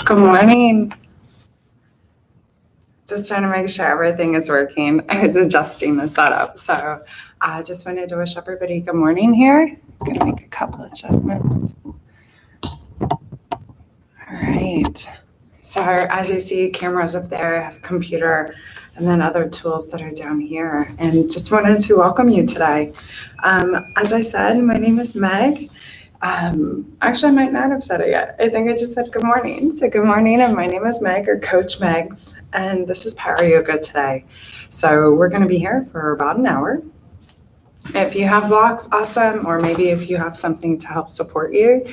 Good morning. Just trying to make sure everything is working. I was adjusting the setup. So I just wanted to wish everybody good morning here. I'm going to make a couple adjustments. All right. So as you see, cameras up there, I have a computer, and then other tools that are down here. And just wanted to welcome you today. As I said, my name is Meg. Actually, I might not have said it yet. I think I just said good morning. So good morning, and my name is Meg, or Coach Megs, and this is Power Yoga today. So we're going to be here for about an hour. If you have blocks, awesome, or maybe if you have something to help support you,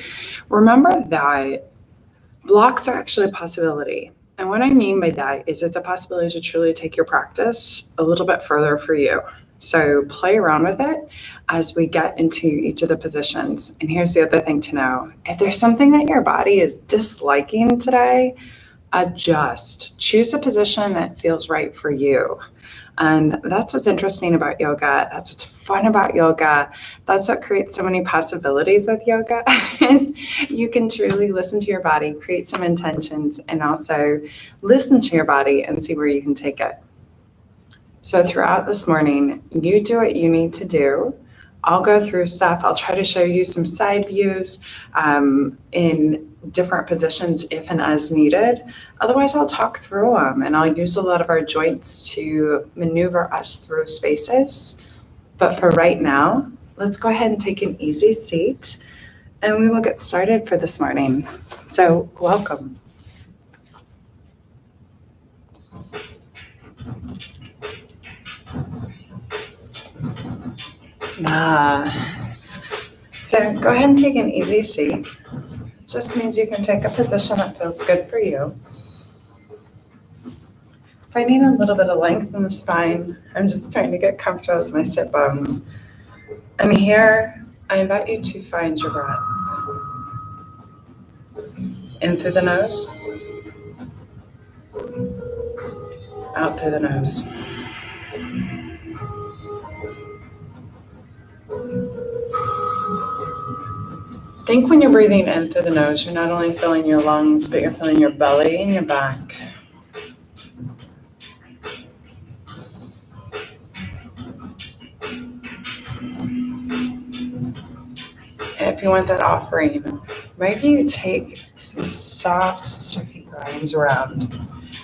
remember that blocks are actually a possibility. And what I mean by that is it's a possibility to truly take your practice a little bit further for you. So play around with it as we get into each of the positions. And here's the other thing to know. If there's something that your body is disliking today, adjust. Choose a position that feels right for you. And that's what's interesting about yoga. That's what's fun about yoga. That's what creates so many possibilities with yoga is you can truly listen to your body, create some intentions, and also listen to your body and see where you can take it. So throughout this morning, you do what you need to do. I'll go through stuff. I'll try to show you some side views in different positions if and as needed. Otherwise, I'll talk through them, and I'll use a lot of our joints to maneuver us through spaces. But for right now, let's go ahead and take an easy seat, and we will get started for this morning. So welcome. So go ahead and take an easy seat. It just means you can take a position that feels good for you. Finding a little bit of length in the spine, I'm just trying to get comfortable with my sit bones. And here, I invite you to find your breath. In through the nose, out through the nose. Think when you're breathing in through the nose, you're not only filling your lungs, but you're filling your belly and your back. And if you want that offering, maybe you take some soft, stuffy grinds around.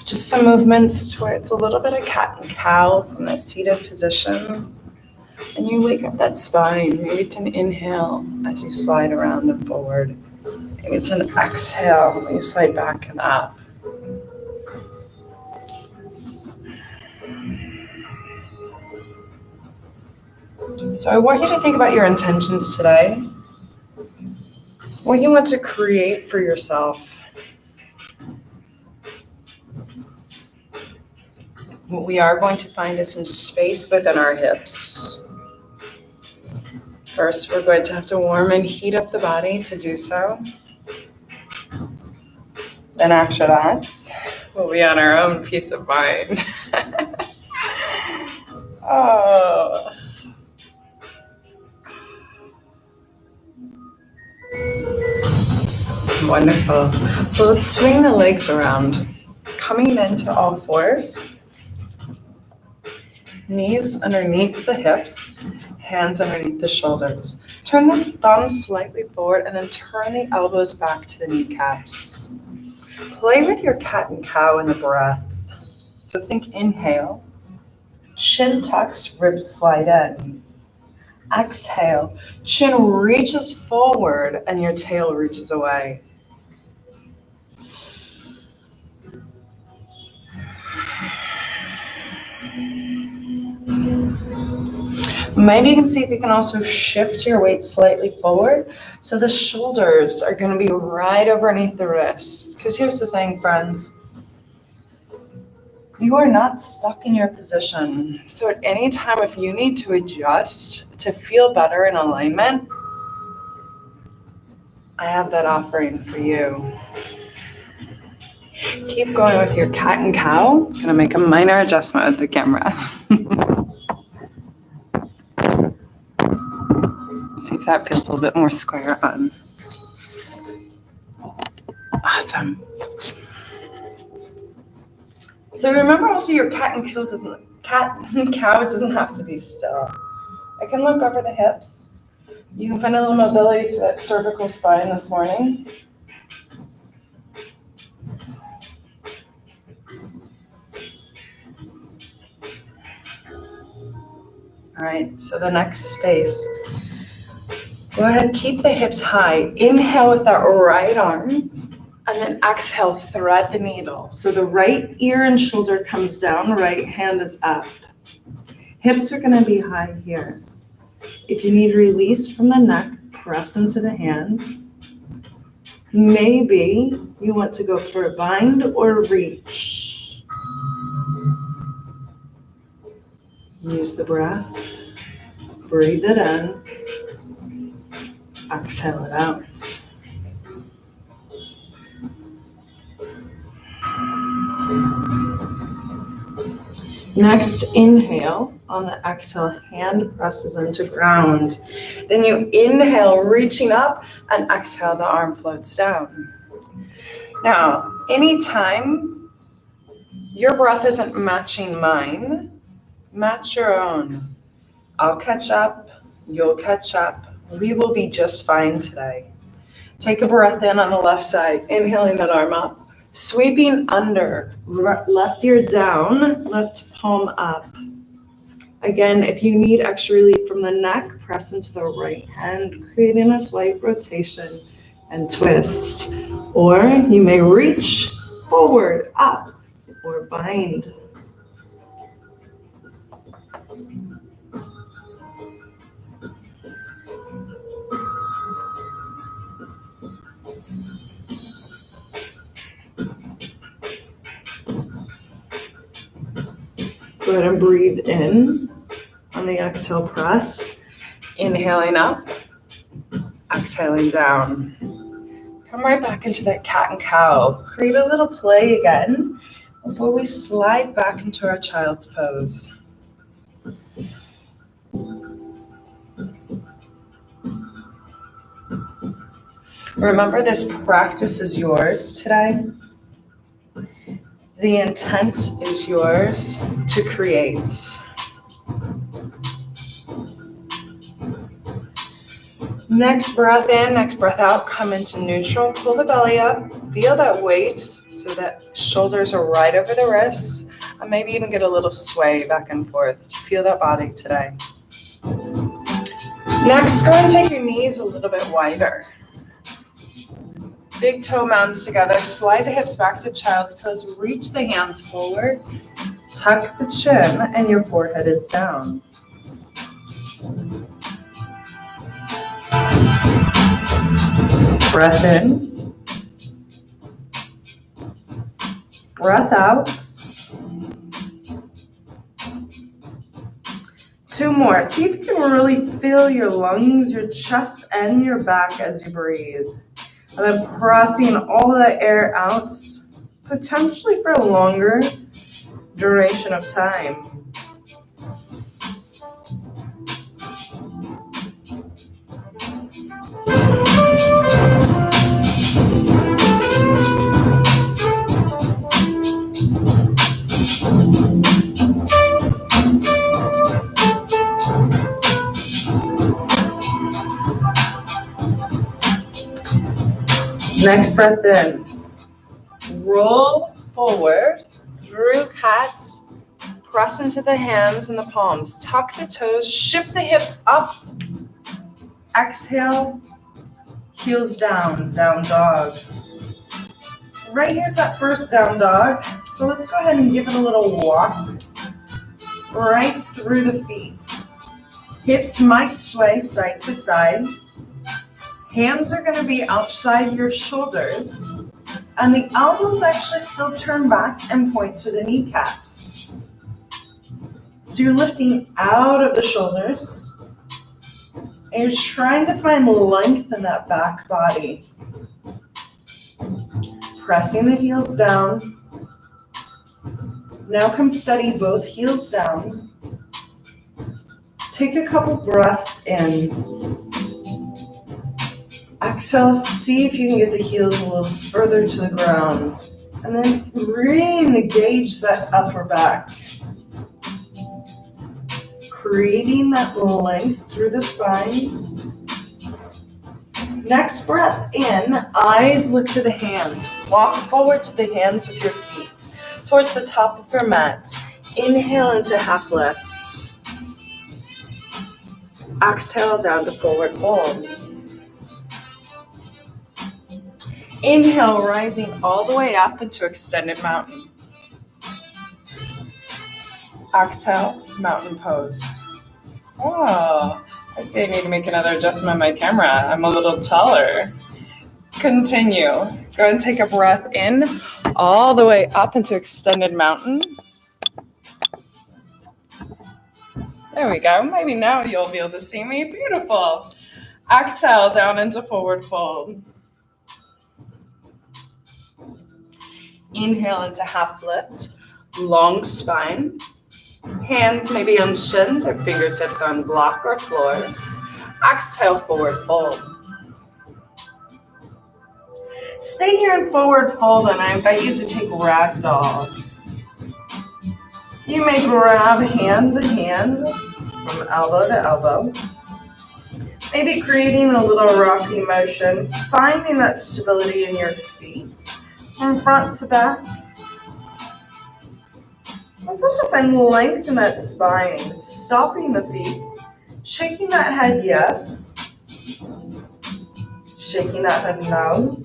Just some movements where it's a little bit of cat and cow from that seated position. And you wake up that spine. Maybe it's an inhale as you slide around and forward. Maybe it's an exhale when you slide back and up. So I want you to think about your intentions today. What you want to create for yourself. What we are going to find is some space within our hips. First, we're going to have to warm and heat up the body to do so. Then after that, we'll be on our own peace of mind. Oh. Wonderful. So let's swing the legs around, coming into all fours. Knees underneath the hips, hands underneath the shoulders. Turn the thumbs slightly forward and then turn the elbows back to the kneecaps. Play with your cat and cow in the breath. So think inhale, chin tucks, ribs slide in. Exhale, chin reaches forward and your tail reaches away. Maybe you can see if you can also shift your weight slightly forward. So the shoulders are going to be right underneath the wrists. Because here's the thing, friends. You are not stuck in your position. So at any time, if you need to adjust to feel better in alignment, I have that offering for you. Keep going with your cat and cow. I'm going to make a minor adjustment with the camera. See if that feels a little bit more square on. Awesome. So remember also your cow doesn't have to be still. I can look over the hips. You can find a little mobility through that cervical spine this morning. All right, so the next space. Go ahead, keep the hips high. Inhale with that right arm, and then exhale, thread the needle. So the right ear and shoulder comes down, right hand is up. Hips are gonna be high here. If you need release from the neck, press into the hands. Maybe you want to go for a bind or reach. Use the breath. Breathe it in. Exhale it out. Next, inhale. On the exhale, hand presses into ground. Then you inhale, reaching up, and exhale, the arm floats down. Now, anytime your breath isn't matching mine, match your own. I'll catch up, you'll catch up. We will be just fine today. Take a breath in on the left side, inhaling that arm up. Sweeping under, left ear down, left palm up. Again, if you need extra relief from the neck, press into the right hand, creating a slight rotation and twist. Or you may reach forward, up, or bind. Go ahead and breathe in on the exhale press. Inhaling up, exhaling down. Come right back into that cat and cow. Create a little play again before we slide back into our child's pose. Remember, this practice is yours today. The intent is yours to create. Next breath in, next breath out, come into neutral, pull the belly up, feel that weight so that shoulders are right over the wrists, and maybe even get a little sway back and forth. Feel that body today. Next, go ahead and take your knees a little bit wider. Big toe mounds together, slide the hips back to child's pose, reach the hands forward, tuck the chin, and your forehead is down. Breath in, breath out. 2 more. See if you can really feel your lungs, your chest, and your back as you breathe. And then pressing all the air out, potentially for a longer duration of time. Next breath in. Roll forward through cat. Press into the hands and the palms. Tuck the toes. Shift the hips up. Exhale. Heels down. Down dog. Right here's that first down dog. So let's go ahead and give it a little walk. Right through the feet. Hips might sway side to side. Hands are going to be outside your shoulders, and the elbows actually still turn back and point to the kneecaps. So you're lifting out of the shoulders, and you're trying to find length in that back body. Pressing the heels down. Now come steady, both heels down. Take a couple breaths in. Exhale, see if you can get the heels a little further to the ground. And then re-engage that upper back. Creating that length through the spine. Next breath in, eyes look to the hands. Walk forward to the hands with your feet towards the top of your mat. Inhale into half lift. Exhale down to forward fold. Inhale, rising all the way up into extended mountain. Exhale, mountain pose. Oh, I see I need to make another adjustment on my camera. I'm a little taller. Continue. Go and take a breath in all the way up into extended mountain. There we go. Maybe now you'll be able to see me. Beautiful. Exhale down into forward fold. Inhale into half lift. Long spine. Hands maybe on shins or fingertips on block or floor. Exhale, forward fold. Stay here in forward fold, and I invite you to take ragdoll. You may grab hand to hand from elbow to elbow. Maybe creating a little rocky motion, finding that stability in your feet from front to back. Let's also find length in that spine, stopping the feet, shaking that head yes, shaking that head no.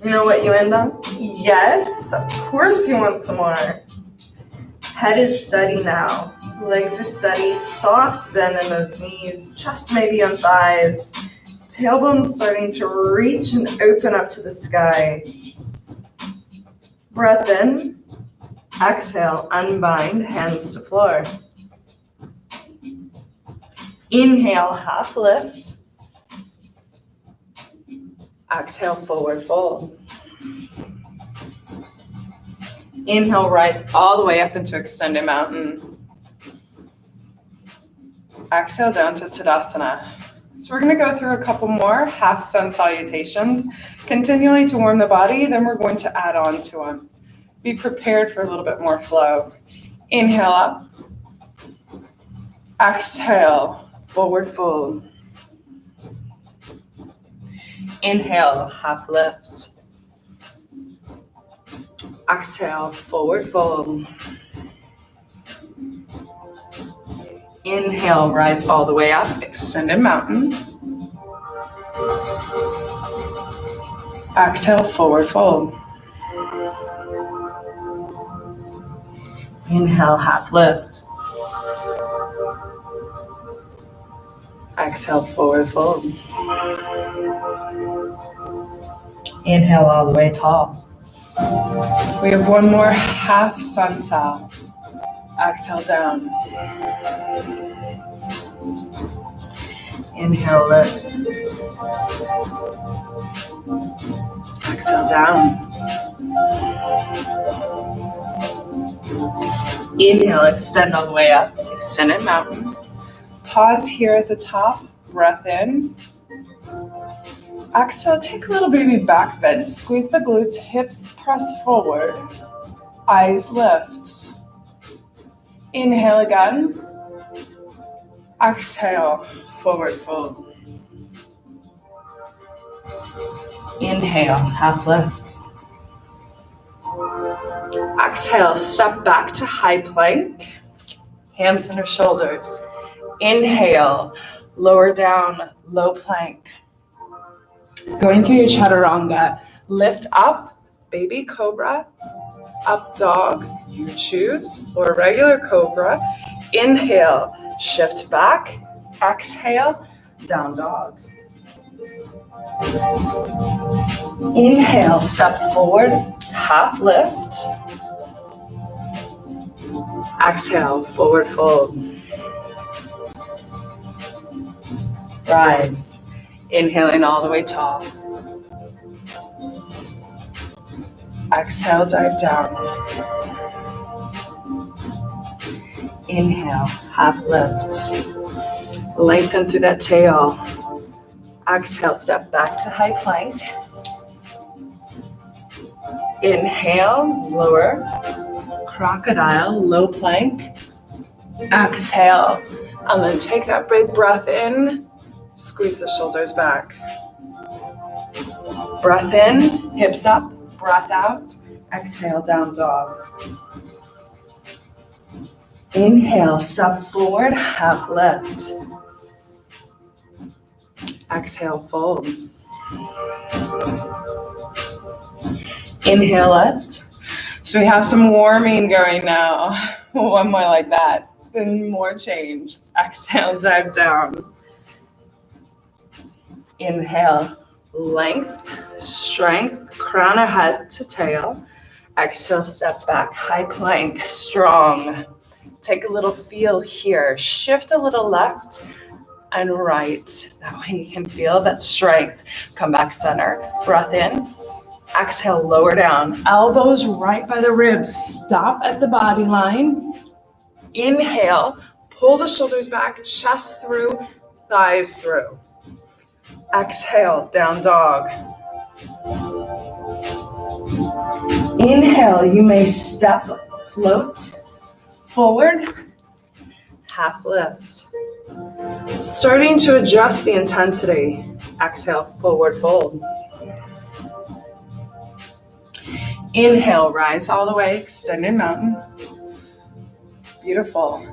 You know what you end on? Yes, of course you want some more. Head is steady now. Legs are steady, soft bend in those knees, chest maybe on thighs. Tailbone starting to reach and open up to the sky. Breath in. Exhale, unbind, hands to floor. Inhale, half lift. Exhale, forward fold. Inhale, rise all the way up into extended mountain. Exhale down to Tadasana. So we're going to go through a couple more half sun salutations, continually to warm the body, then we're going to add on to them. Be prepared for a little bit more flow. Inhale up. Exhale, forward fold. Inhale, half lift. Exhale, forward fold. Inhale, rise all the way up, extended mountain. Exhale, forward fold. Inhale, half lift. Exhale, forward fold. Inhale all the way tall. We have one more half sun sal. Exhale down. Inhale, lift. Exhale down. Inhale, extend all the way up, extended mountain. Pause here at the top, breath in. Exhale, take a little baby back bend. Squeeze the glutes, hips press forward. Eyes lift. Inhale again. Exhale, forward fold. Inhale, half lift. Exhale, step back to high plank. Hands under shoulders. Inhale, lower down, low plank. Going through your chaturanga, lift up, baby cobra, up dog, you choose, or regular cobra. Inhale, shift back, exhale, down dog. Inhale, step forward, half lift. Exhale, forward fold. Rise. Inhaling all the way tall. Exhale, dive down. Inhale, half lift. Lengthen through that tail. Exhale, step back to high plank. Inhale, lower. Crocodile, low plank. Exhale, and then take that big breath in. Squeeze the shoulders back. Breath in, hips up, breath out. Exhale, down dog. Inhale, step forward, half lift. Exhale, fold. Inhale, lift. So we have some warming going now. One more like that, then more change. Exhale, dive down. Inhale, length, strength, crown of head to tail. Exhale, step back, high plank, strong. Take a little feel here. Shift a little left and right. That way you can feel that strength. Come back center. Breath in. Exhale, lower down. Elbows right by the ribs. Stop at the body line. Inhale, pull the shoulders back, chest through, thighs through. Exhale, down dog. Inhale, you may step, float forward, half lift. Starting to adjust the intensity. Exhale, forward fold. Inhale, rise all the way, extended mountain. Beautiful.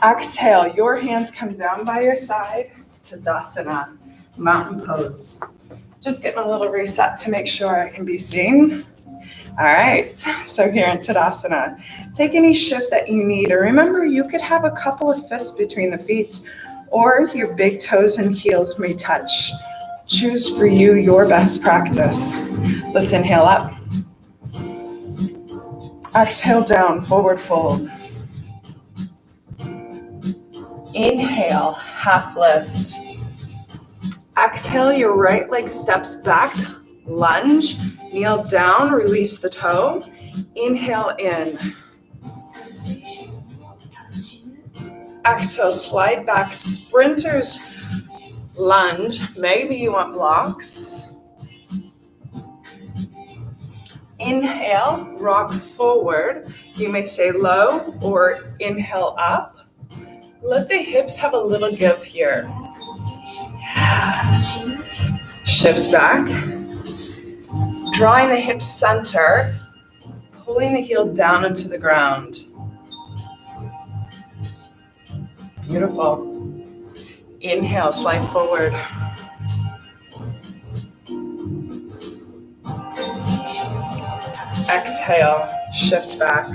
Exhale, your hands come down by your side to Tadasana, mountain pose. Just getting a little reset to make sure I can be seen. All right, so here in Tadasana, take any shift that you need. Or remember, you could have a couple of fists between the feet, or your big toes and heels may touch. Choose for you your best practice. Let's inhale up. Exhale down, forward fold. Inhale, half lift. Exhale, your right leg steps back, lunge, kneel down, release the toe. Inhale in. Exhale, slide back, sprinters lunge. Maybe you want blocks. Inhale, rock forward. You may say low or inhale up. Let the hips have a little give here. Shift back. Drawing the hips center, pulling the heel down into the ground. Beautiful. Inhale, slide forward. Exhale, shift back.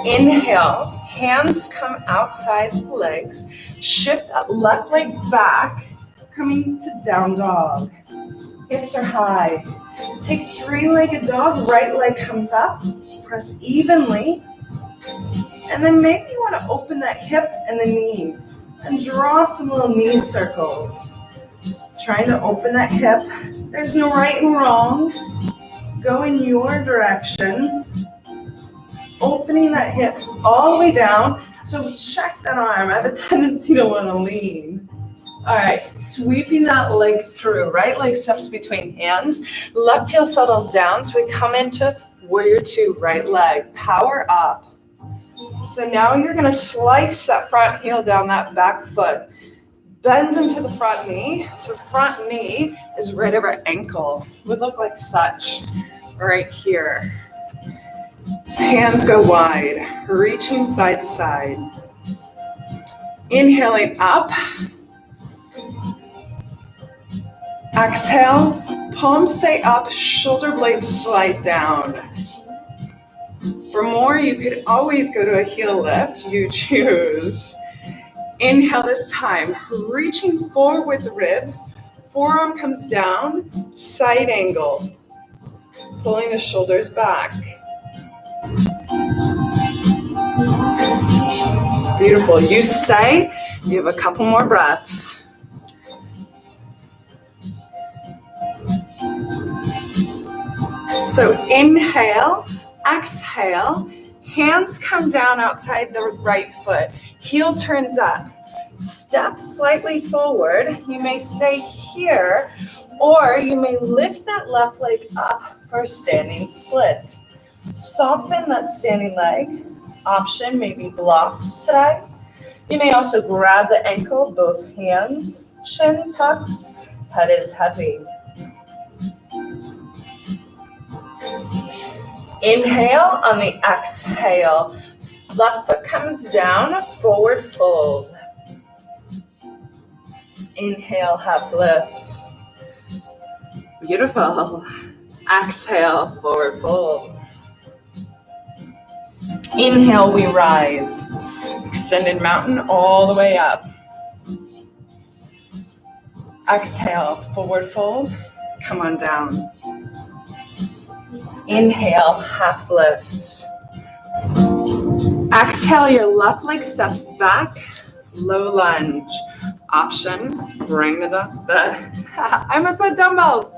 Inhale, hands come outside the legs. Shift that left leg back, coming to down dog. Hips are high. Take three-legged dog, right leg comes up. Press evenly. And then maybe you want to open that hip and the knee and draw some little knee circles. Trying to open that hip. There's no right and wrong. Go in your directions. Opening that hip all the way down. So check that arm. I have a tendency to want to lean. All right, sweeping that leg through. Right leg steps between hands. Left heel settles down. So we come into warrior two, right leg. Power up. So now you're going to slice that front heel down that back foot. Bend into the front knee. So front knee is right over ankle. Would look like such. Right here. Hands go wide, reaching side to side. Inhaling up. Exhale, palms stay up, shoulder blades slide down. For more, you could always go to a heel lift, you choose. Inhale this time, reaching forward with the ribs, forearm comes down, side angle. Pulling the shoulders back. Beautiful, you stay, you have a couple more breaths. So inhale, exhale, Hands come down outside the right foot. Heel turns up. Step slightly forward. You may stay here, or you may lift that left leg up for a standing split. Soften that standing leg. Option may be blocks today. You may also grab the ankle, both hands, chin tucks, head is heavy. Inhale on the exhale. Left foot comes down, forward fold. Inhale, half lift. Beautiful. Exhale, forward fold. Inhale, we rise. Extended mountain all the way up. Exhale, forward fold. Come on down. Inhale, half lifts. Exhale, your left leg steps back, low lunge. Option, bring I almost said dumbbells.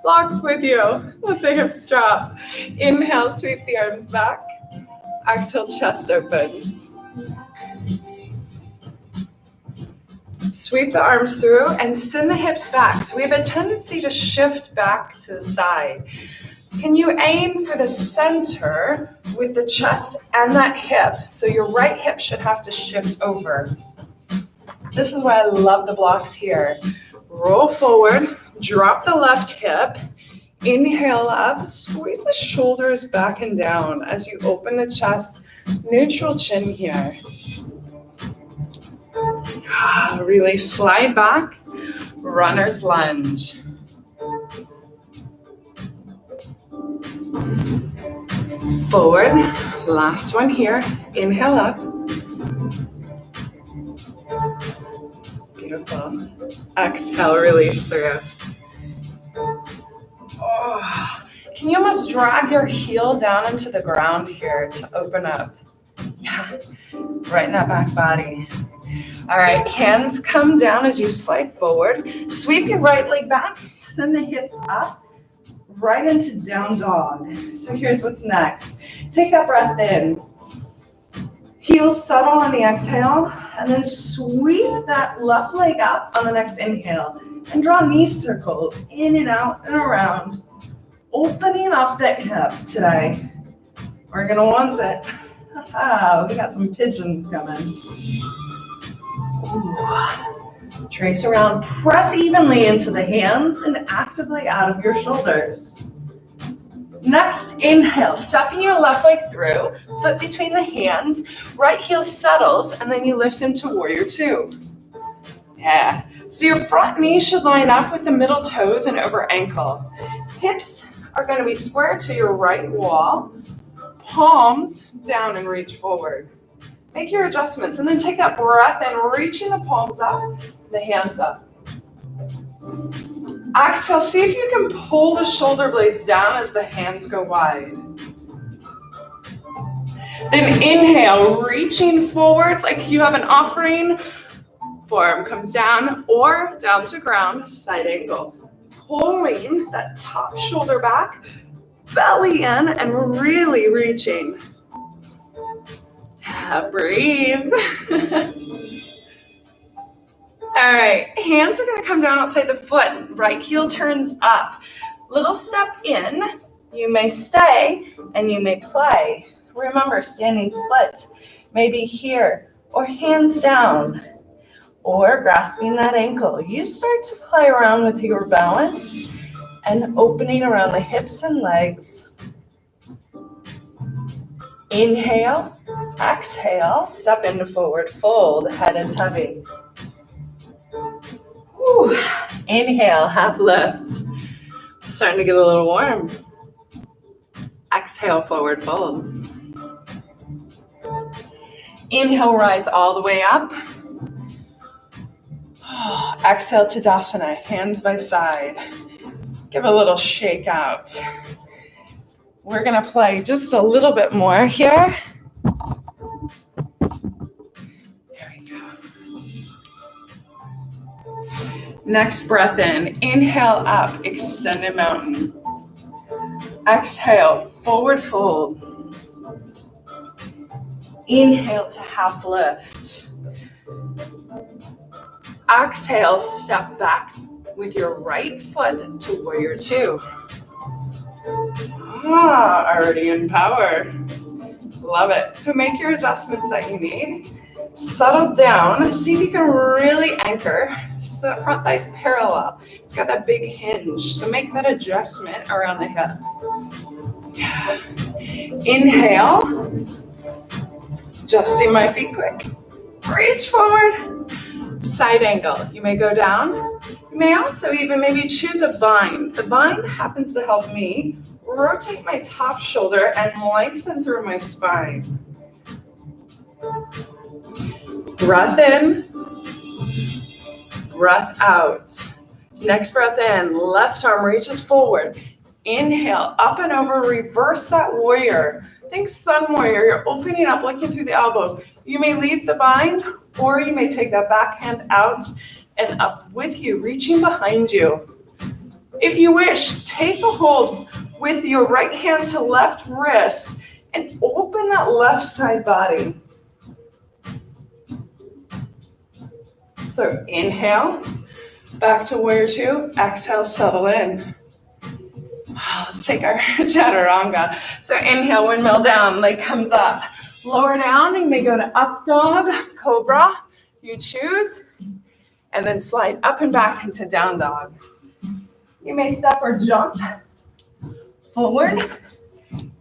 Blocks with you. Let the hips drop. Inhale, sweep the arms back. Exhale, chest opens. Sweep the arms through and send the hips back. So we have a tendency to shift back to the side. Can you aim for the center with the chest and that hip? So your right hip should have to shift over. This is why I love the blocks here. Roll forward, drop the left hip, inhale up, squeeze the shoulders back and down as you open the chest, neutral chin here. Really slide back, runner's lunge. Forward, last one here, inhale up. Beautiful. Exhale, release through. Oh, can you almost drag your heel down into the ground here to open up? Yeah, right in that back body. All right, hands come down as you slide forward. Sweep your right leg back, send the hips up, right into down dog. So here's what's next. Take that breath in. Heels settle on the exhale, and then sweep that left leg up on the next inhale. And draw knee circles in and out and around. Opening up that hip today. We're gonna want it. We got some pigeons coming. Ooh. Trace around, press evenly into the hands and actively out of your shoulders. Next, inhale, stepping your left leg through, foot between the hands, right heel settles, and then you lift into warrior two. Yeah, so your front knee should line up with the middle toes and over ankle. Hips are going to be square to your right wall, palms down and reach forward. Make your adjustments and then take that breath in, reaching the palms up, the hands up. Exhale, see if you can pull the shoulder blades down as the hands go wide. Then inhale, reaching forward like you have an offering. Forearm comes down or down to ground, side angle. Pulling that top shoulder back, belly in, and really reaching. Breathe. All right, hands are going to come down outside the foot. Right heel turns up. Little step in. You may stay and you may play. Remember, standing split. Maybe here or hands down or grasping that ankle. You start to play around with your balance and opening around the hips and legs. Inhale, exhale, step into forward fold. Head is heavy. Whew. Inhale, half lift. Starting to get a little warm. Exhale, forward fold. Inhale, rise all the way up. Exhale, Tadasana, hands by side. Give a little shake out. We're gonna play just a little bit more here. There we go. Next breath in, inhale up, extended mountain. Exhale, forward fold. Inhale to half lift. Exhale, step back with your right foot to warrior two. Already in power. Love it. So make your adjustments that you need. Settle down. See if you can really anchor so that front thigh's parallel. It's got that big hinge. So make that adjustment around the hip. Yeah. Inhale. Adjusting my feet quick. Reach forward. Side angle. You may go down. You may also even maybe choose a bind. The bind happens to help me rotate my top shoulder and lengthen through my spine. Breath in, breath out. Next breath in, left arm reaches forward. Inhale, up and over, reverse that warrior. Think sun warrior, you're opening up, looking through the elbow. You may leave the bind, or you may take that back hand out and up with you, reaching behind you. If you wish, take a hold with your right hand to left wrist and open that left side body. So inhale, back to warrior two, exhale, settle in. Let's take our chaturanga. So inhale, windmill down, leg comes up. Lower down, you may go to up dog, cobra, you choose, and then slide up and back into down dog. You may step or jump forward.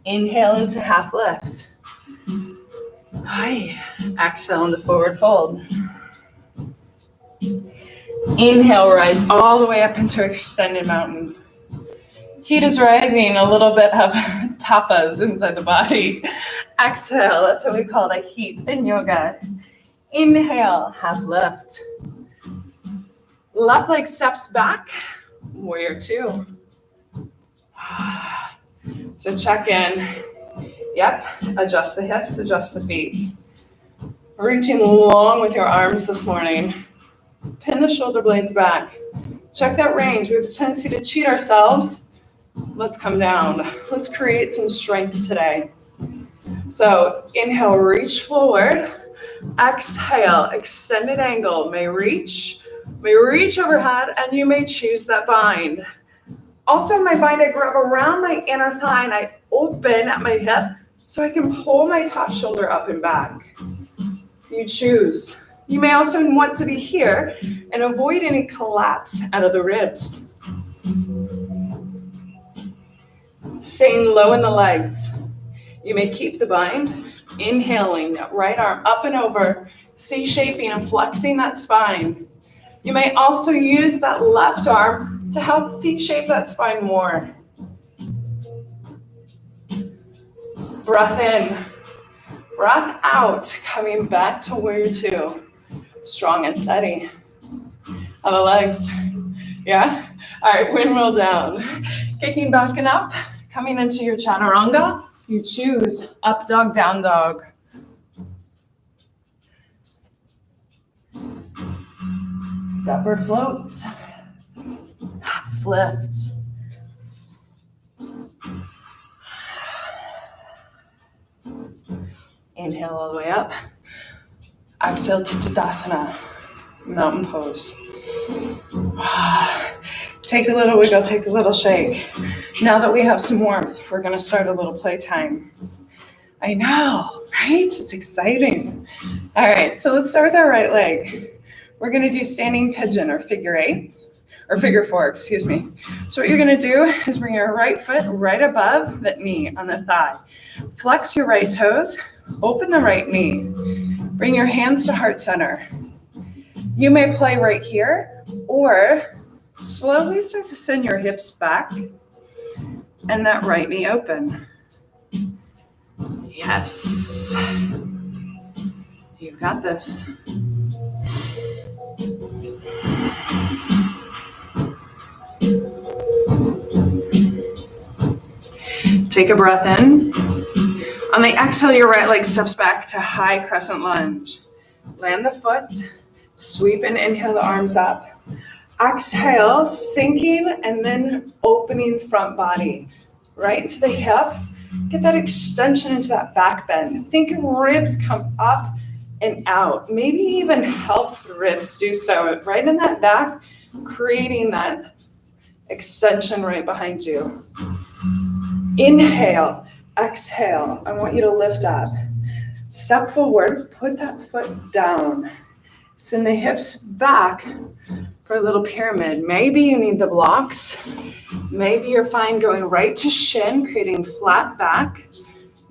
Inhale into half lift. Hi. Exhale into forward fold. Inhale, rise all the way up into extended mountain. Heat is rising, a little bit of tapas inside the body. Exhale, that's what we call the heat in yoga. Inhale, half lift. Left leg steps back, warrior two. So check in. Yep, adjust the hips, adjust the feet. Reaching long with your arms this morning. Pin the shoulder blades back. Check that range. We have a tendency to cheat ourselves. Let's come down. Let's create some strength today. So inhale, reach forward. Exhale, extended angle. May reach overhead, and you may choose that bind. Also, my bind, I grab around my inner thigh and I open at my hip so I can pull my top shoulder up and back. You choose. You may also want to be here and avoid any collapse out of the ribs. Staying low in the legs. You may keep the bind. Inhaling, that right arm up and over, C-shaping and flexing that spine. You may also use that left arm to help C-shape that spine more. Breath in, breath out, coming back to warrior two. Strong and steady. On the legs. Yeah? All right, windmill down. Kicking back and up, coming into your chaturanga. You choose up dog, down dog. Step or float. Half lift. Inhale all the way up. Exhale to Tadasana, mountain pose. Take a little wiggle, take a little shake. Now that we have some warmth, we're gonna start a little playtime. I know, right? It's exciting. All right, so let's start with our right leg. We're gonna do standing pigeon or figure four, excuse me. So what you're gonna do is bring your right foot right above that knee on the thigh. Flex your right toes, open the right knee. Bring your hands to heart center. You may play right here, or slowly start to send your hips back and that right knee open. Yes. You've got this. Take a breath in. On the exhale, your right leg steps back to high crescent lunge. Land the foot, sweep and inhale the arms up. Exhale, sinking and then opening front body. Right into the hip, Get that extension into that back bend. Think ribs come up and out. Maybe even help the ribs do so right in that back, creating that extension right behind you. Inhale, exhale. I want you to lift up. Step forward, put that foot down. Send the hips back for a little pyramid. Maybe you need the blocks. Maybe you're fine going right to shin, creating flat back.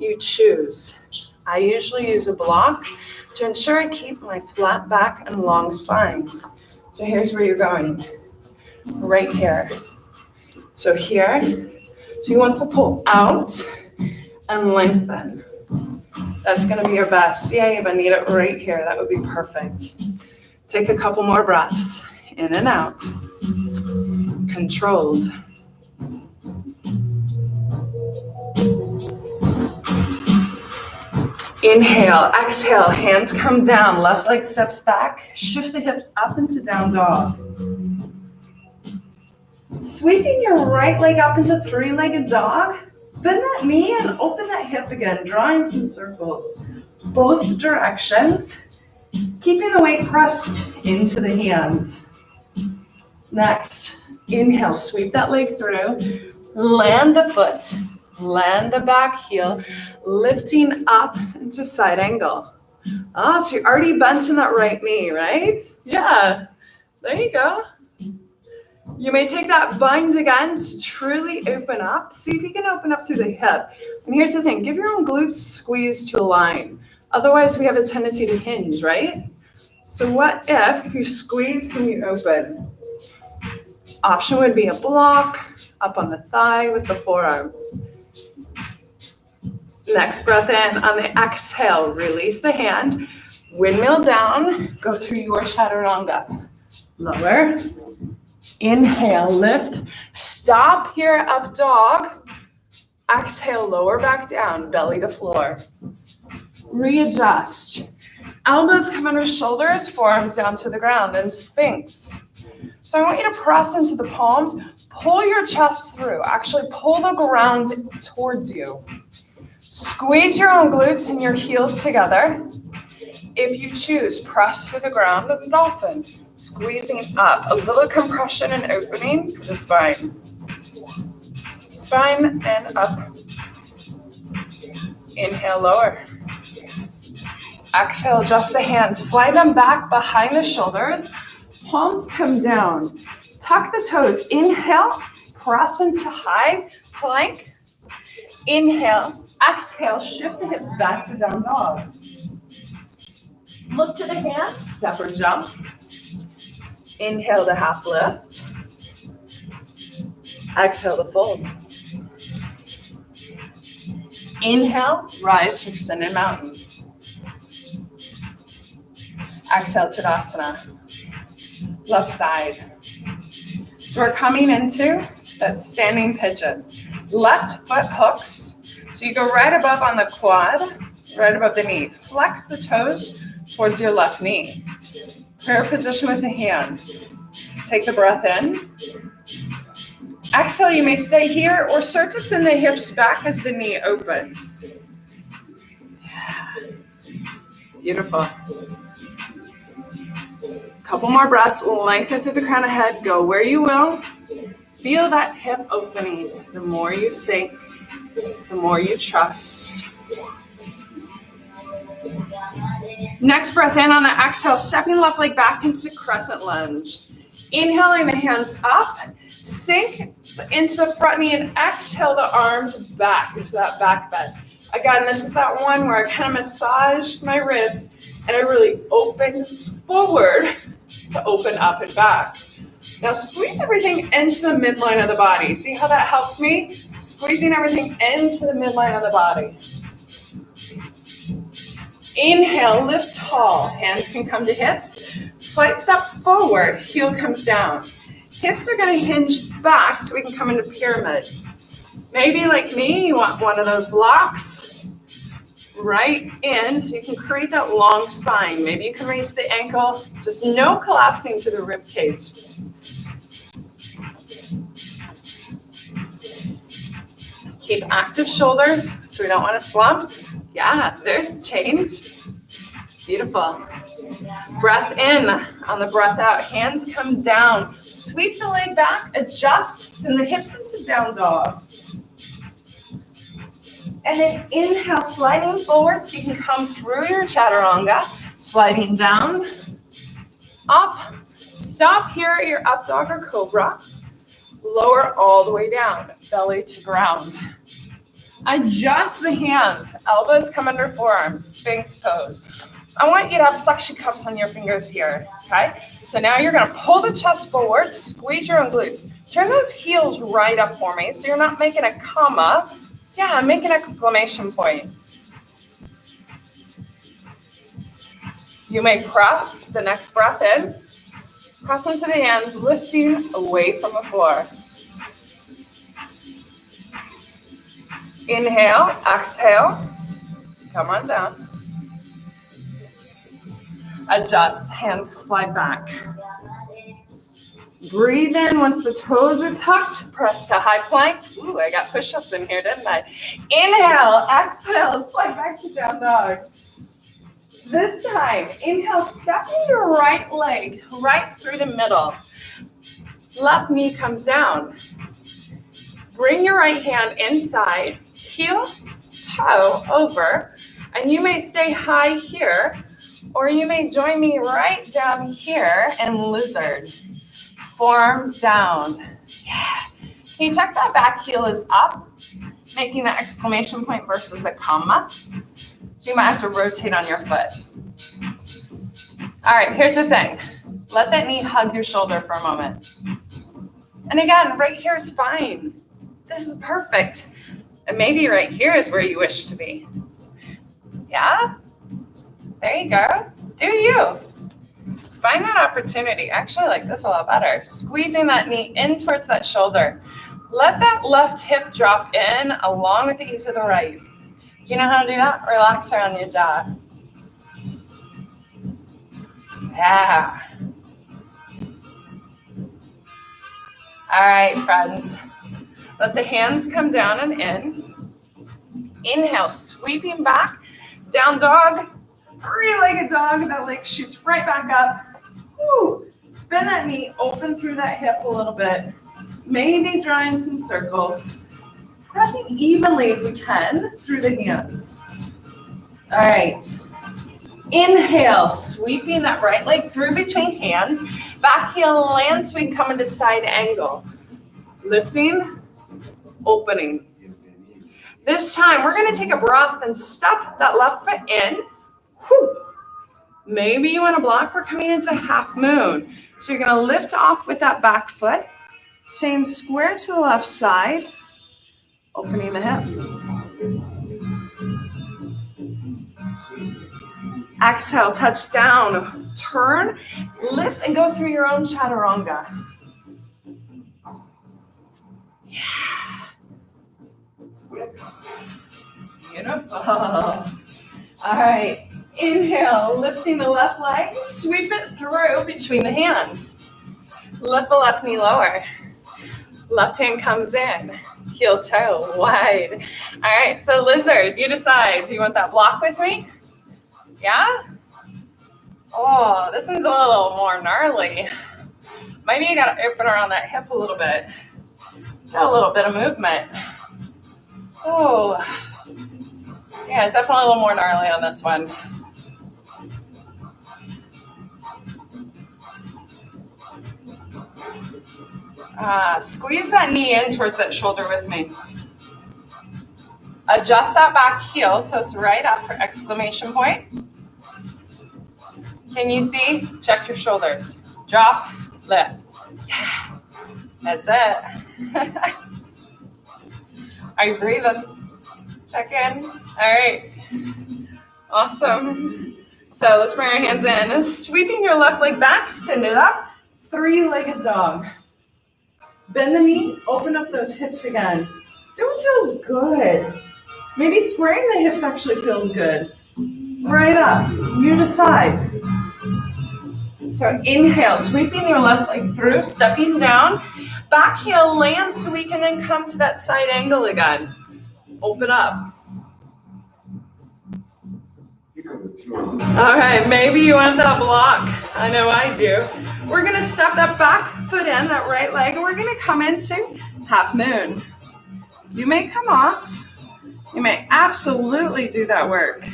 You choose. I usually use a block to ensure I keep my flat back and long spine. So here's where you're going. Right here. So here. So you want to pull out and lengthen. That's going to be your best. See, I even need it right here. That would be perfect. Take a couple more breaths. In and out. Controlled. Inhale, exhale, hands come down, left leg steps back, shift the hips up into down dog. Sweeping your right leg up into three-legged dog, bend that knee and open that hip again, drawing some circles, both directions, keeping the weight pressed into the hands. Next, inhale, sweep that leg through, land the foot, land the back heel, lifting up into side angle. Oh, so you're already bent in that right knee, right? Yeah, there you go. You may take that bind again to truly open up. See if you can open up through the hip. And here's the thing, give your own glutes squeeze to align. Otherwise, we have a tendency to hinge, right? So what if you squeeze and you open? Option would be a block up on the thigh with the forearm. Next breath in. On the exhale, release the hand. Windmill down. Go through your chaturanga. Lower. Inhale, lift. Stop here, up dog. Exhale, lower back down, belly to floor. Readjust. Elbows come under shoulders, forearms down to the ground, and Sphinx. So I want you to press into the palms. Pull your chest through. Actually, pull the ground towards you. Squeeze your own glutes and your heels together. If you choose, press to the ground and dolphin. Squeezing up. A little compression and opening for the spine. Spine and up. Inhale, lower. Exhale, adjust the hands. Slide them back behind the shoulders. Palms come down. Tuck the toes. Inhale, press into high plank. Inhale. Exhale, shift the hips back to down dog. Look to the hands, step or jump. Inhale to half lift. Exhale to fold. Inhale, rise to extended mountain. Exhale, Tadasana. Left side. So we're coming into that standing pigeon. Left foot hooks. So you go right above on the quad, right above the knee. Flex the toes towards your left knee. Prayer position with the hands. Take the breath in. Exhale, you may stay here or start to send the hips back as the knee opens. Yeah. Beautiful. Couple more breaths, lengthen through the crown of head, go where you will. Feel that hip opening. The more you sink, the more you trust. Next breath in on the exhale, stepping left leg back into crescent lunge. Inhaling the hands up, sink into the front knee and exhale the arms back into that back bend. Again, this is that one where I kind of massage my ribs and I really open forward to open up and back. Now squeeze everything into the midline of the body. See how that helped me? Squeezing everything into the midline of the body. Inhale, lift tall. Hands can come to hips. Slight step forward, heel comes down. Hips are going to hinge back so we can come into pyramid. Maybe like me, you want one of those blocks right in so you can create that long spine. Maybe you can raise the ankle, just no collapsing to the rib cage. Keep active shoulders so we don't want to slump. Yeah, there's change. Beautiful. Breath in. On the breath out, hands come down. Sweep the leg back, adjust, send the hips into down dog. And then inhale, sliding forward so you can come through your chaturanga, sliding down, up. Stop here at your up dog or cobra. Lower all the way down, belly to ground. Adjust the hands, elbows come under forearms, Sphinx pose. I want you to have suction cups on your fingers here, okay? So now you're gonna pull the chest forward, squeeze your own glutes. Turn those heels right up for me so you're not making a comma. Yeah, make an exclamation point. You may press the next breath in. Press into the hands, lifting away from the floor. Inhale, exhale, come on down. Adjust, hands slide back. Breathe in once the toes are tucked, press to high plank. Ooh, I got push-ups in here, didn't I? Inhale, exhale, slide back to down dog. This time, inhale, stepping your right leg right through the middle. Left knee comes down. Bring your right hand inside, heel, toe over, and you may stay high here, or you may join me right down here in lizard. Forearms down. Yeah. Can you check that back heel is up, making the exclamation point versus a comma? So you might have to rotate on your foot. All right, here's the thing. Let that knee hug your shoulder for a moment. And again, right here is fine. This is perfect. And maybe right here is where you wish to be. Yeah? There you go. Do you? Find that opportunity. Actually, I like this a lot better. Squeezing that knee in towards that shoulder. Let that left hip drop in along with the ease of the right. Do you know how to do that? Relax around your jaw. Yeah. All right, friends. Let the hands come down and in. Inhale, sweeping back. Down dog. Three-legged dog. That leg shoots right back up. Woo. Bend that knee, open through that hip a little bit. Maybe drawing some circles. Pressing evenly if we can through the hands. All right. Inhale, sweeping that right leg through between hands. Back heel lands, we can come into side angle. Lifting, opening. This time, we're going to take a breath and step that left foot in. Whew. Maybe you want to block. We're coming into half moon. So you're going to lift off with that back foot, staying square to the left side, opening the hip. Exhale, touch down, turn, lift, and go through your own chaturanga. Yeah. Beautiful. All right. Inhale, lifting the left leg, sweep it through between the hands. Let the left knee lower. Left hand comes in, heel toe wide. All right, so lizard, you decide. Do you want that block with me? Yeah? Oh, this one's a little more gnarly. Maybe you gotta open around that hip a little bit. Got a little bit of movement. Oh, yeah, definitely a little more gnarly on this one. Squeeze that knee in towards that shoulder with me. Adjust that back heel so it's right up for exclamation point. Can you see? Check your shoulders. Drop, lift. Yeah, that's it. Are you breathing? Check in. All right. Awesome. So let's bring our hands in. Sweeping your left leg back, send it up. Three-legged dog. Bend the knee, open up those hips again. Do what feels good. Maybe squaring the hips actually feels good. Right up, you decide. So inhale, sweeping your left leg through, stepping down. Back heel lands so we can then come to that side angle again. Open up. All right, maybe you want that block. I know I do. We're gonna step that back foot in, that right leg, and we're gonna come into half moon. You may come off. You may absolutely do that work.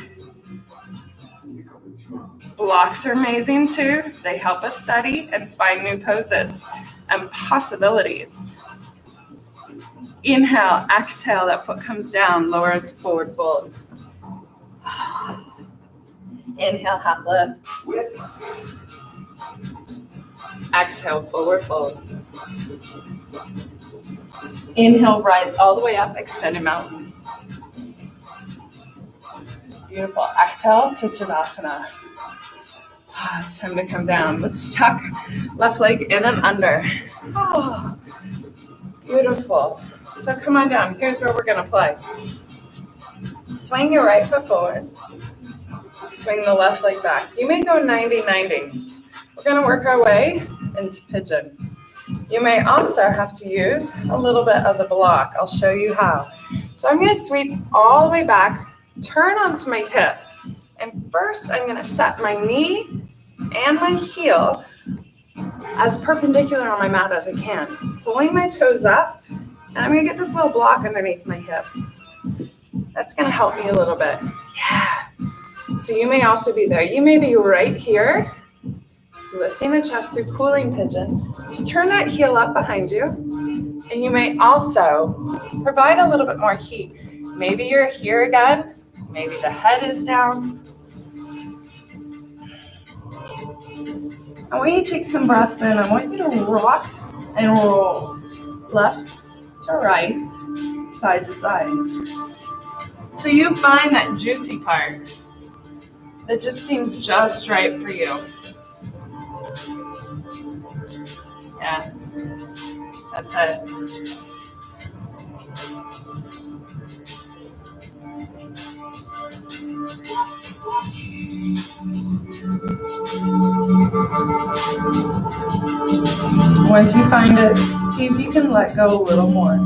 Blocks are amazing too. They help us study and find new poses and possibilities. Inhale, exhale, that foot comes down, lower it to forward fold. Inhale, half lift. Exhale, forward fold. Inhale, rise all the way up, extended mountain. Beautiful. Exhale to Tadasana. It's time to come down. Let's tuck left leg in and under. Oh, beautiful. So come on down. Here's where we're going to play. Swing your right foot forward. Swing the left leg back. You may go 90-90. We're going to work our way into pigeon. You may also have to use a little bit of the block. I'll show you how. So I'm going to sweep all the way back, turn onto my hip, and first I'm going to set my knee and my heel as perpendicular on my mat as I can. Pulling my toes up, and I'm going to get this little block underneath my hip. That's going to help me a little bit. Yeah. So you may also be there. You may be right here, lifting the chest through cooling pigeon. So turn that heel up behind you. And you may also provide a little bit more heat. Maybe you're here again. Maybe the head is down. I want you to take some breaths in. I want you to rock and roll. Left to right, side to side. Till you find that juicy part that just seems just right for you. Yeah, that's it. Once you find it, see if you can let go a little more.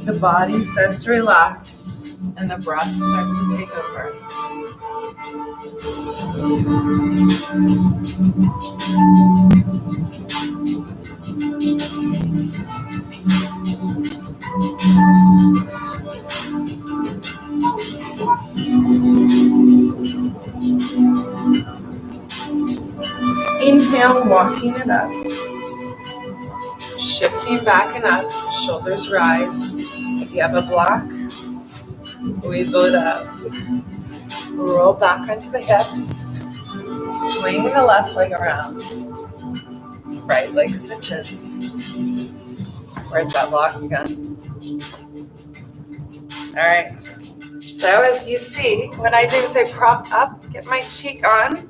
The body starts to relax and the breath starts to take over. Inhale, walking it up. Shifting back and up, shoulders rise. If you have a block, weasel it up. Roll back onto the hips. Swing the left leg around. Right leg switches. Where's that block again? All right. So as you see, what I do is I prop up, get my cheek on,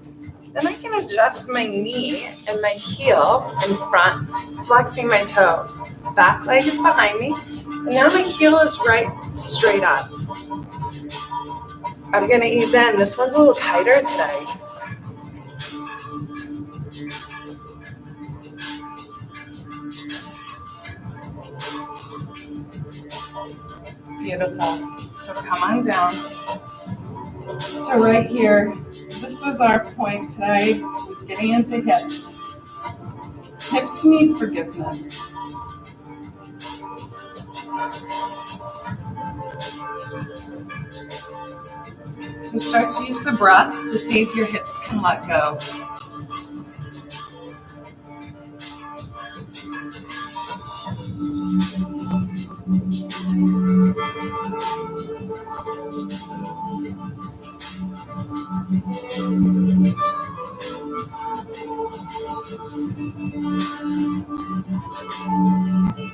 then I can adjust my knee and my heel in front, flexing my toe. Back leg is behind me, and now my heel is right straight up. I'm gonna ease in. This one's a little tighter today. Beautiful. So come on down. So right here, this was our point today, was getting into hips. Hips need forgiveness. So start to use the breath to see if your hips can let go.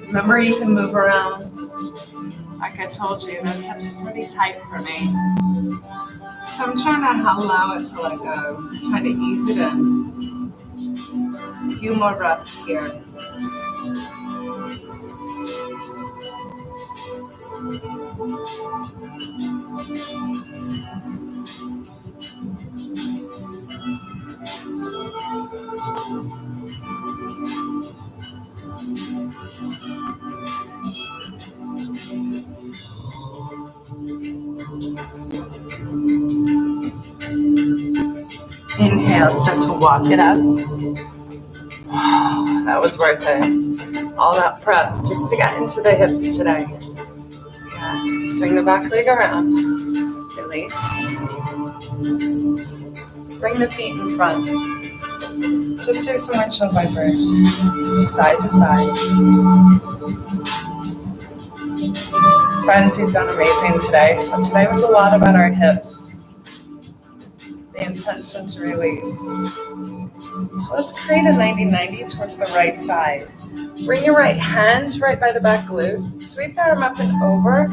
Remember, you can move around. Like I told you, this hip's pretty tight for me. So I'm trying to allow it to let go, trying to ease it in. A few more breaths here. Inhale, start to walk it up. That was worth it. All that prep just to get into the hips today. Yeah. Swing the back leg around. Release. Bring the feet in front. Just do some windshield wipers. Side to side. Friends, you've done amazing today. So today was a lot about our hips. The intention to release. So let's create a 90-90 towards the right side. Bring your right hand right by the back glute. Sweep the arm up and over.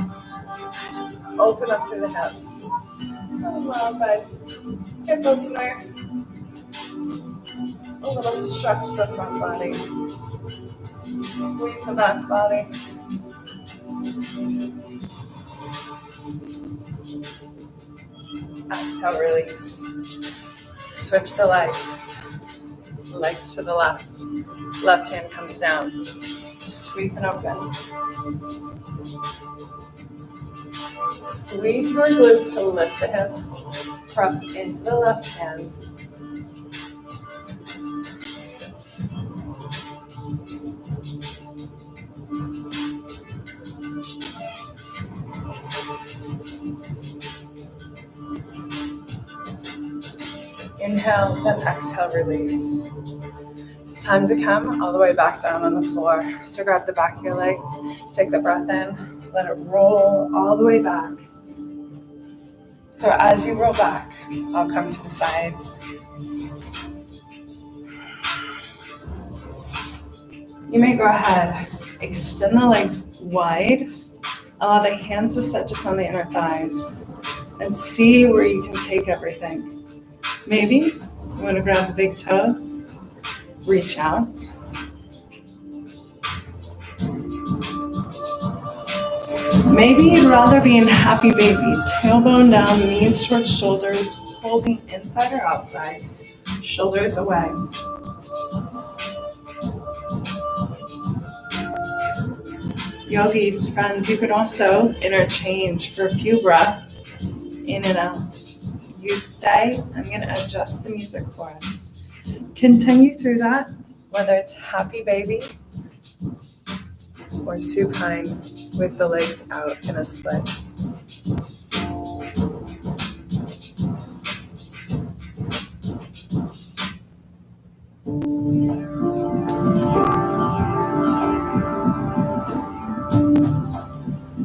Just open up through the hips. Followed by hip opener. A little stretch to the front body. Squeeze the back body. Exhale, release. Switch the legs. Legs to the left. Left hand comes down. Sweep and open. Squeeze your glutes to lift the hips. Press into the left hand. Inhale, then exhale, release. It's time to come all the way back down on the floor. So grab the back of your legs, take the breath in, let it roll all the way back. So as you roll back, I'll come to the side. You may go ahead, extend the legs wide, allow the hands to sit just on the inner thighs, and see where you can take everything. Maybe you want to grab the big toes, reach out. Maybe you'd rather be in happy baby, tailbone down, knees towards shoulders, holding inside or outside, shoulders away. Yogis, friends, you could also interchange for a few breaths, in and out. You stay, I'm going to adjust the music for us. Continue through that, whether it's happy baby or supine with the legs out in a split.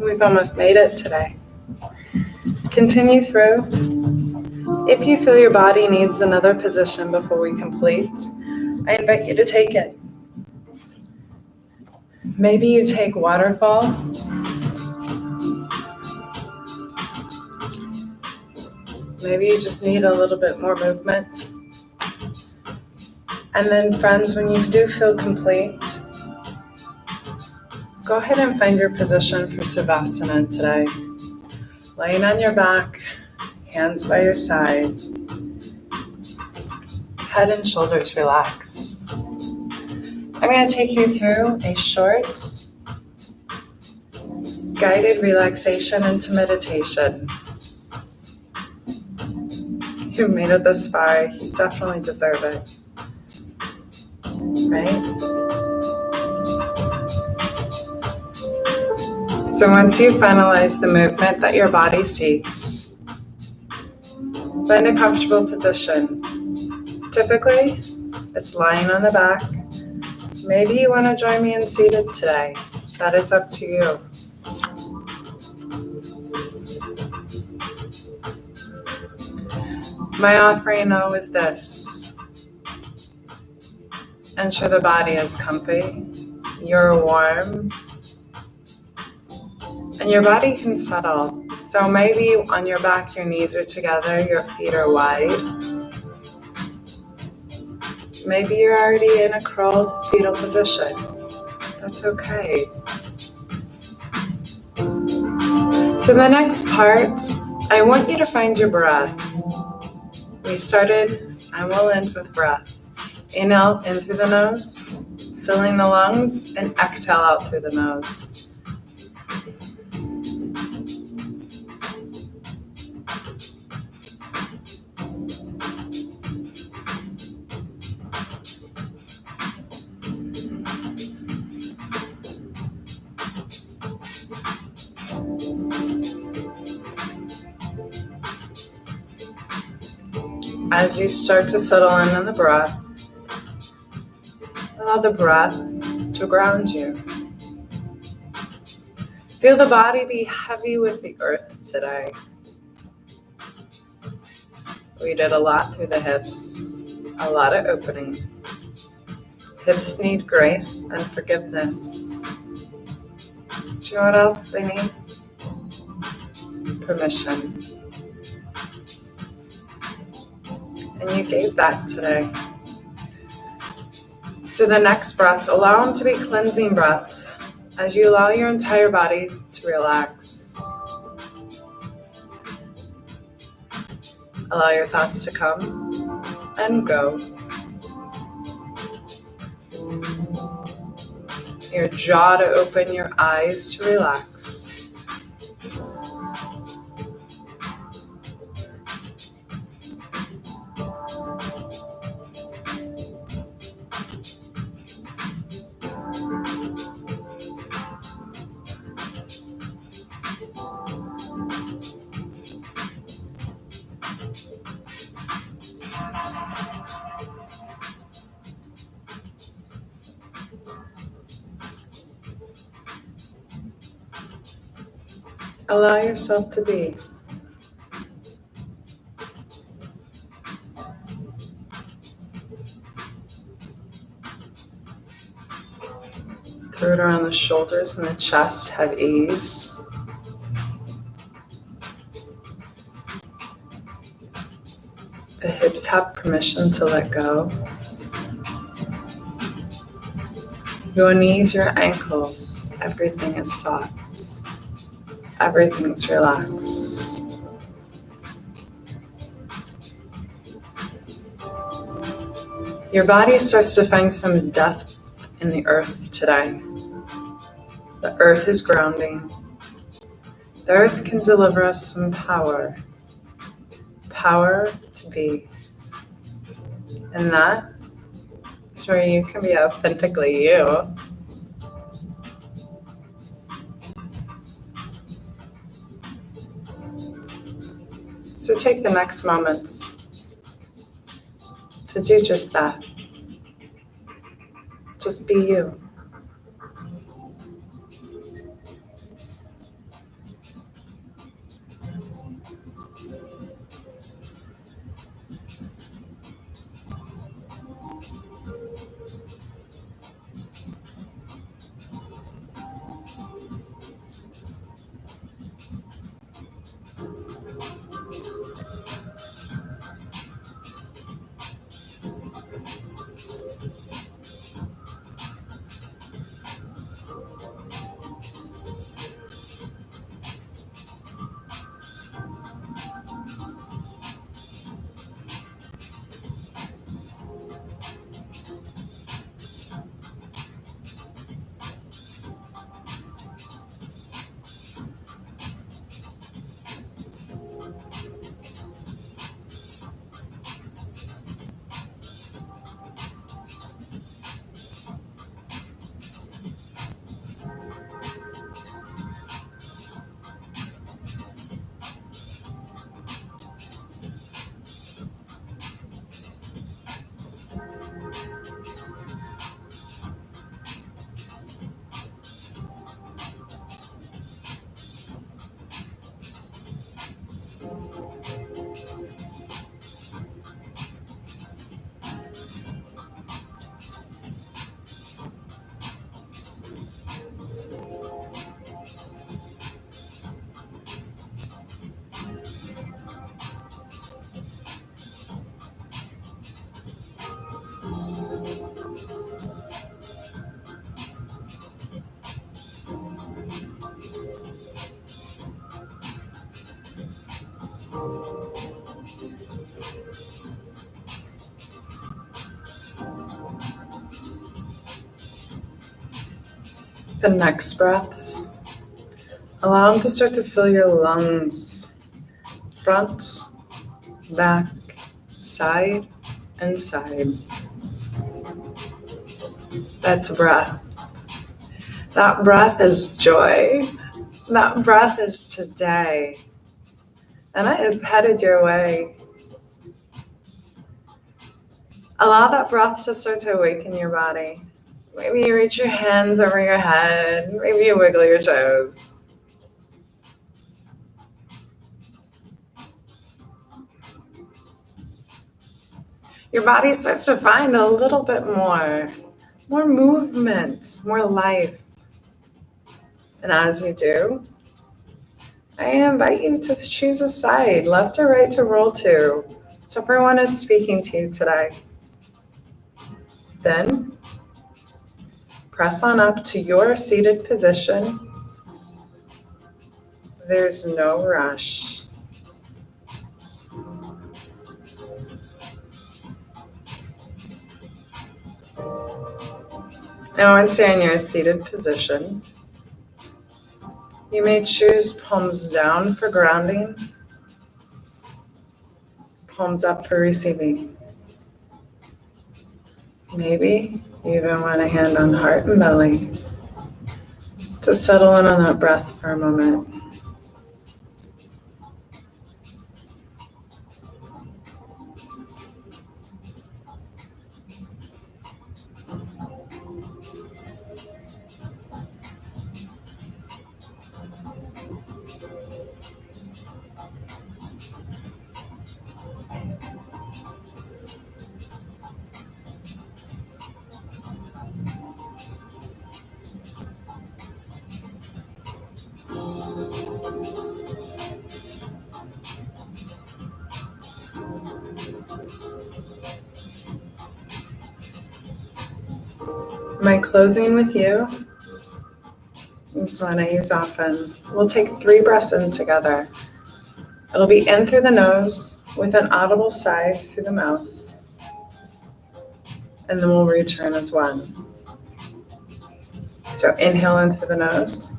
We've almost made it today. Continue through. If you feel your body needs another position before we complete, I invite you to take it. Maybe you take waterfall. Maybe you just need a little bit more movement. And then friends, when you do feel complete, go ahead and find your position for Savasana today. Laying on your back, hands by your side, head and shoulders relax. I'm going to take you through a short, guided relaxation into meditation. You've made it this far, you definitely deserve it. Right? So once you finalize the movement that your body seeks, find a comfortable position. Typically, it's lying on the back. Maybe you want to join me in seated today. That is up to you. My offering now is this. Ensure the body is comfy, you're warm, and your body can settle. So maybe on your back, your knees are together, your feet are wide. Maybe you're already in a curled fetal position. That's okay. So the next part, I want you to find your breath. We started, and we'll end with breath. Inhale in through the nose, filling the lungs, and exhale out through the nose. As you start to settle in on the breath, allow the breath to ground you. Feel the body be heavy with the earth today. We did a lot through the hips, a lot of opening. Hips need grace and forgiveness. Do you know what else they need? Permission. And you gave that today. So the next breaths, allow them to be cleansing breaths as you allow your entire body to relax. Allow your thoughts to come and go. Your jaw to open, your eyes to relax. Allow yourself to be. Throw it around the shoulders and the chest, have ease. The hips have permission to let go. Your knees, your ankles, everything is soft. Everything's relaxed. Your body starts to find some depth in the earth today. The earth is grounding. The earth can deliver us some power. Power to be. And that is where you can be authentically you. So take the next moments to do just that. Just be you. The next breaths, allow them to start to fill your lungs, front, back, side, and side. That's a breath. That breath is joy. That breath is today. And it is headed your way. Allow that breath to start to awaken your body. Maybe you reach your hands over your head. Maybe you wiggle your toes. Your body starts to find a little bit more movement, more life. And as you do, I invite you to choose a side, left or right to roll to, whichever one is speaking to you today. Then, press on up to your seated position. There's no rush. Now, once you're in your seated position, you may choose palms down for grounding, palms up for receiving. Maybe you even want a hand on heart and belly to settle in on that breath for a moment. My closing with you, this one I use often. We'll take 3 breaths in together. It'll be in through the nose with an audible sigh through the mouth. And then we'll return as one. So inhale in through the nose.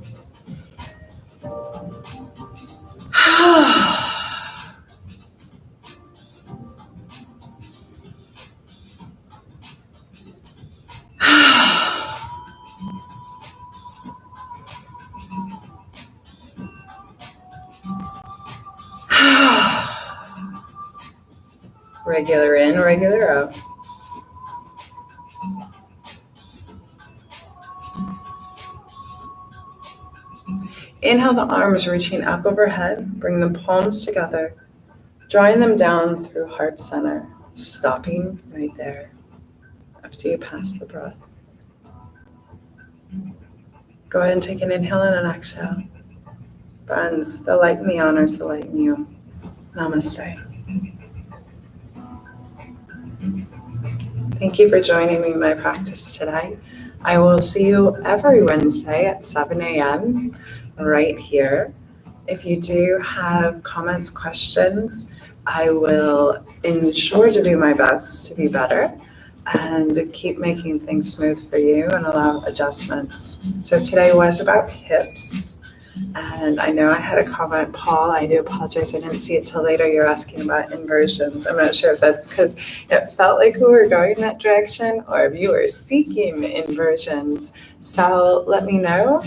Regular in, regular out. Inhale the arms reaching up overhead. Bring the palms together, drawing them down through heart center, stopping right there after you pass the breath. Go ahead and take an inhale and an exhale. Friends, the light in me honors the light in you. Namaste. Thank you for joining me in my practice today. I will see you every Wednesday at 7 a.m. right here. If you do have comments, questions, I will ensure to do my best to be better and keep making things smooth for you and allow adjustments. So today was about hips. And I know I had a comment, Paul, I do apologize, I didn't see it till later. You're asking about inversions. I'm not sure if that's because it felt like we were going that direction or if you were seeking inversions. So let me know.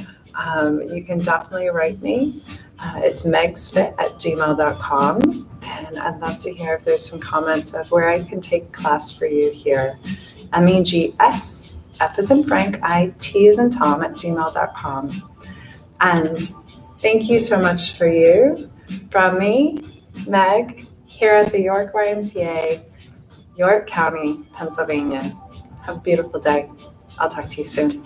You can definitely write me. It's megsfit@gmail.com. And I'd love to hear if there's some comments of where I can take class for you here. MEGS, F as in Frank, IT as in Tom @gmail.com. And thank you so much for you. From me, Meg, here at the York YMCA, York County, Pennsylvania. Have a beautiful day. I'll talk to you soon.